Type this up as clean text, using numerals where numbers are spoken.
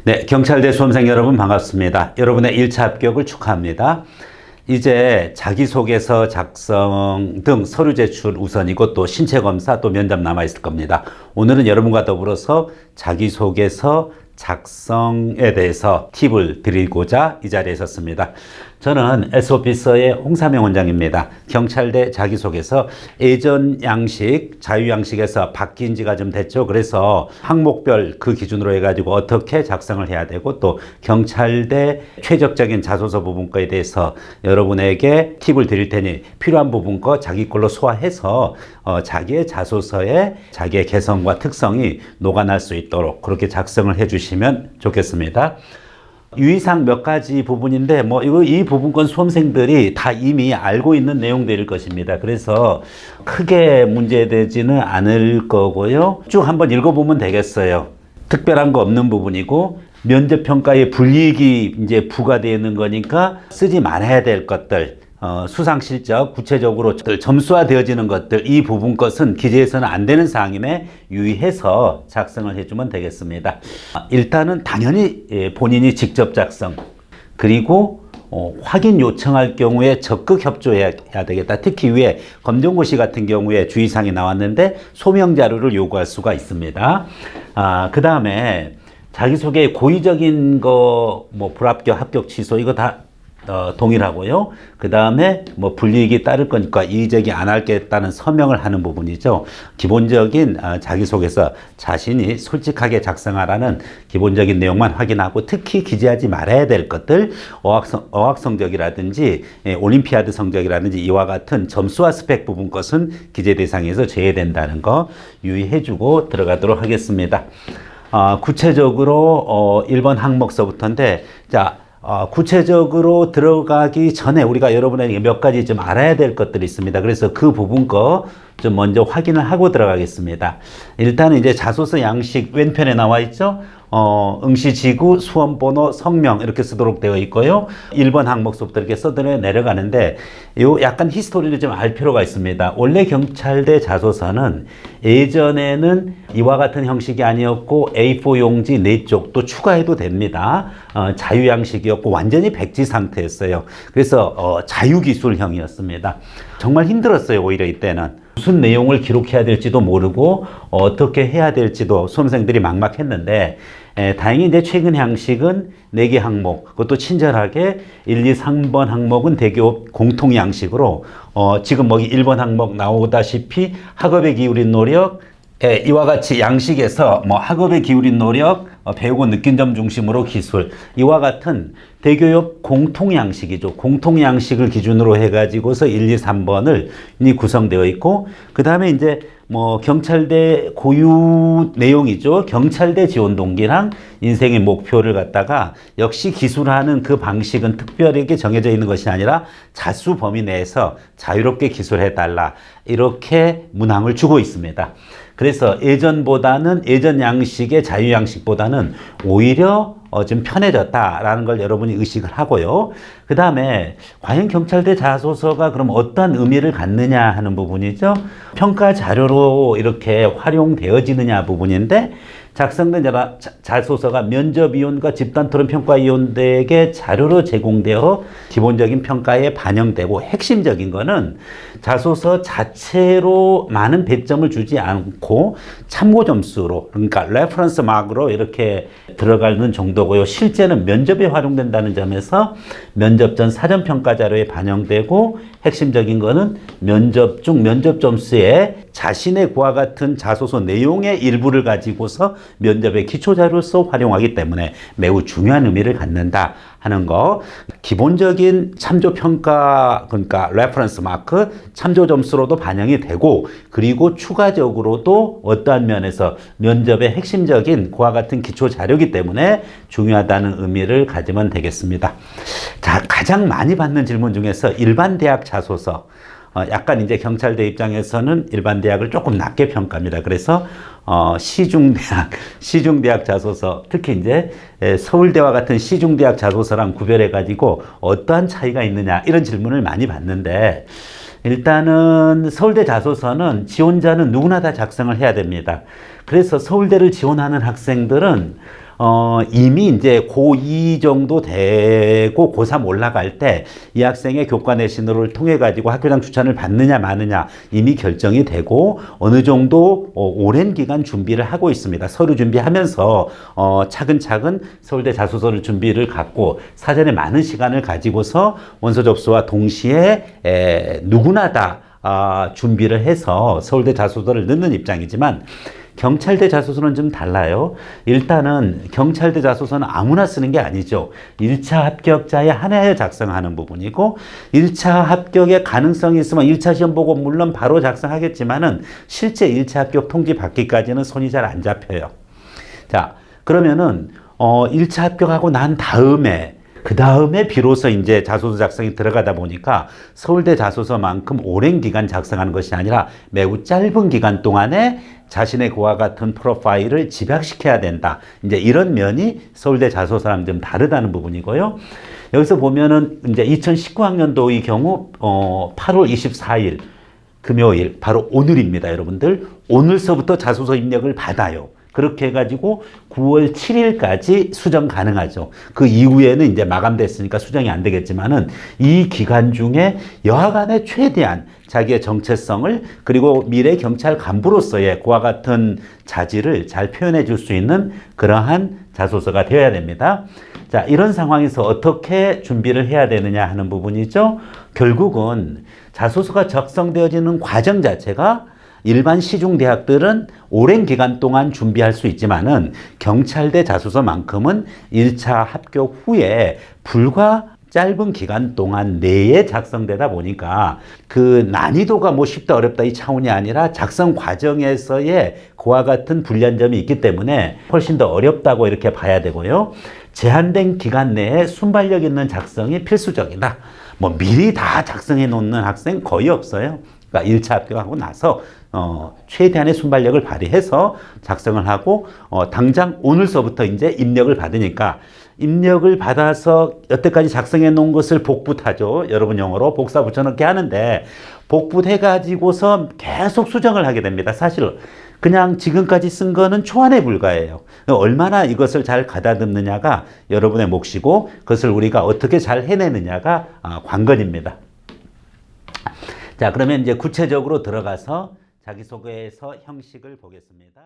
네, 경찰대 수험생 여러분 반갑습니다. 여러분의 1차 합격을 축하합니다. 이제 자기소개서 작성 등 서류 제출 우선이고 또 신체검사 또 면접 남아있을 겁니다. 오늘은 여러분과 더불어서 자기소개서 작성에 대해서 팁을 드리고자 이 자리에 섰습니다. 저는 S오피서의 홍삼영 원장입니다. 경찰대 자기소개서 예전 양식, 자유양식에서 바뀐 지가 좀 됐죠. 그래서 항목별 그 기준으로 해가지고 어떻게 작성을 해야 되고 또 경찰대 최적적인 자소서 부분 거에 대해서 여러분에게 팁을 드릴 테니 필요한 부분 거 자기 걸로 소화해서 자기의 자소서에 자기의 개성과 특성이 녹아날 수 있도록 그렇게 작성을 해주시면 좋겠습니다. 유의사항 몇 가지 부분인데 이 부분건 수험생들이 다 이미 알고 있는 내용들일 것입니다. 그래서 크게 문제되지는 않을 거고요. 쭉 한번 읽어보면 되겠어요. 특별한 거 없는 부분이고 면접평가에 불이익이 이제 부과되는 거니까 쓰지 말아야 될 것들, 수상실적, 구체적으로 점수화되어지는 것들, 이 부분 것은 기재해서는 안 되는 사항임에 유의해서 작성을 해주면 되겠습니다. 일단은 당연히 본인이 직접 작성, 그리고 확인 요청할 경우에 적극 협조해야 되겠다. 특히 위에 검정고시 같은 경우에 주의사항이 나왔는데 소명 자료를 요구할 수가 있습니다. 그 다음에 자기소개 고의적인 거, 불합격, 합격, 취소, 이거 다 동일하고요. 그 다음에 불이익이 따를 거니까 이의제기 안 하겠다는 서명을 하는 부분이죠. 기본적인 자기소개서 자신이 솔직하게 작성하라는 기본적인 내용만 확인하고 특히 기재하지 말아야 될 것들, 어학 성적이라든지 올림피아드 성적이라든지 이와 같은 점수와 스펙 부분 것은 기재 대상에서 제외된다는 거 유의해주고 들어가도록 하겠습니다. 구체적으로 1번 항목서부터인데, 구체적으로 들어가기 전에 우리가 여러분에게 몇 가지 좀 알아야 될 것들이 있습니다. 그래서 그 부분 거 좀 먼저 확인을 하고 들어가겠습니다. 일단은 이제 자소서 양식 왼편에 나와 있죠. 응시지구, 수험번호, 성명 이렇게 쓰도록 되어 있고요. 1번 항목서부터 이렇게 써들어 내려가는데 요 약간 히스토리를 좀 알 필요가 있습니다. 원래 경찰대 자소서는 예전에는 이와 같은 형식이 아니었고 A4 용지 4쪽 또 추가해도 됩니다. 자유양식이었고 완전히 백지 상태였어요. 그래서 자유기술형이었습니다. 정말 힘들었어요. 오히려 이때는. 무슨 내용을 기록해야 될지도 모르고 어떻게 해야 될지도 수험생들이 막막했는데 다행히 이제 최근 양식은 4개 항목, 그것도 친절하게 1, 2, 3번 항목은 대기업 공통 양식으로 지금 1번 항목 나오다시피 학업에 기울인 노력, 이와 같이 양식에서 학업에 기울인 노력, 배우고 느낀 점 중심으로 기술, 이와 같은 대교육 공통 양식이죠. 공통 양식을 기준으로 해가지고서 1, 2, 3번을 구성되어 있고, 그 다음에 이제 경찰대 고유 내용이죠. 경찰대 지원 동기랑 인생의 목표를 갖다가 역시 기술하는 그 방식은 특별하게 정해져 있는 것이 아니라 자수 범위 내에서 자유롭게 기술해달라. 이렇게 문항을 주고 있습니다. 그래서 예전 양식의 자유 양식보다는 오히려 좀 편해졌다라는 걸 여러분이 의식을 하고요. 그 다음에 과연 경찰대 자소서가 그럼 어떤 의미를 갖느냐 하는 부분이죠. 평가 자료로 이렇게 활용되어지느냐 부분인데, 작성된 자소서가 면접위원과 집단토론평가위원들에게 자료로 제공되어 기본적인 평가에 반영되고, 핵심적인 거는 자소서 자체로 많은 배점을 주지 않고 참고 점수로, 그러니까 레퍼런스 마크로 이렇게 들어가는 정도고요. 실제는 면접에 활용된다는 점에서 면접 전 사전평가 자료에 반영되고, 핵심적인 거는 면접 중 면접 점수에 자신의 그와 같은 자소서 내용의 일부를 가지고서 면접의 기초자료로서 활용하기 때문에 매우 중요한 의미를 갖는다 하는 거. 기본적인 참조평가, 그러니까 레퍼런스 마크, 참조 점수로도 반영이 되고, 그리고 추가적으로도 어떠한 면에서 면접의 핵심적인 그와 같은 기초자료이기 때문에 중요하다는 의미를 가지면 되겠습니다. 자, 가장 많이 받는 질문 중에서 일반 대학 자소서, 약간 이제 경찰대 입장에서는 일반 대학을 조금 낮게 평가합니다. 그래서 시중대학 자소서, 특히 이제 서울대와 같은 시중대학 자소서랑 구별해 가지고 어떠한 차이가 있느냐, 이런 질문을 많이 받는데, 일단은 서울대 자소서는 지원자는 누구나 다 작성을 해야 됩니다. 그래서 서울대를 지원하는 학생들은 이미 이제 고2 정도 되고 고3 올라갈 때 이 학생의 교과 내신을 통해 가지고 학교장 추천을 받느냐 마느냐 이미 결정이 되고 어느 정도 오랜 기간 준비를 하고 있습니다. 서류 준비하면서 차근차근 서울대 자소서를 준비를 갖고 사전에 많은 시간을 가지고서 원서 접수와 동시에 누구나 다 준비를 해서 서울대 자소서를 넣는 입장이지만 경찰대 자소서는 좀 달라요. 일단은 경찰대 자소서는 아무나 쓰는 게 아니죠. 1차 합격자에 한해서 작성하는 부분이고 1차 합격의 가능성이 있으면 1차 시험 보고 물론 바로 작성하겠지만은 실제 1차 합격 통지 받기까지는 손이 잘 안 잡혀요. 자, 그러면은 1차 합격하고 난 다음에 그 다음에 비로소 이제 자소서 작성이 들어가다 보니까 서울대 자소서만큼 오랜 기간 작성하는 것이 아니라 매우 짧은 기간 동안에 자신의 그와 같은 프로파일을 집약시켜야 된다. 이제 이런 면이 서울대 자소서랑 좀 다르다는 부분이고요. 여기서 보면은 이제 2019학년도의 경우 8월 24일 금요일 바로 오늘입니다, 여러분들. 오늘서부터 자소서 입력을 받아요. 그렇게 해가지고 9월 7일까지 수정 가능하죠. 그 이후에는 이제 마감됐으니까 수정이 안 되겠지만은 이 기간 중에 여하간에 최대한 자기의 정체성을 그리고 미래 경찰 간부로서의 그와 같은 자질을 잘 표현해 줄 수 있는 그러한 자소서가 되어야 됩니다. 자, 이런 상황에서 어떻게 준비를 해야 되느냐 하는 부분이죠. 결국은 자소서가 작성되어지는 과정 자체가 일반 시중대학들은 오랜 기간 동안 준비할 수 있지만은 경찰대 자소서만큼은 1차 합격 후에 불과 짧은 기간 동안 내에 작성되다 보니까 그 난이도가 뭐 쉽다 어렵다 이 차원이 아니라 작성 과정에서의 그와 같은 불리한 점이 있기 때문에 훨씬 더 어렵다고 이렇게 봐야 되고요. 제한된 기간 내에 순발력 있는 작성이 필수적이다. 뭐 미리 다 작성해 놓는 학생 거의 없어요. 그러니까 1차 합격하고 나서 최대한의 순발력을 발휘해서 작성을 하고 당장 오늘서부터 이제 입력을 받으니까 입력을 받아서 여태까지 작성해 놓은 것을 복붙하죠. 여러분 용어로 복사 붙여넣기 하는데 복붙해 가지고서 계속 수정을 하게 됩니다. 사실 그냥 지금까지 쓴 거는 초안에 불과해요. 얼마나 이것을 잘 가다듬느냐가 여러분의 몫이고 그것을 우리가 어떻게 잘 해내느냐가 관건입니다. 자, 그러면 이제 구체적으로 들어가서 자기소개서 형식을 보겠습니다.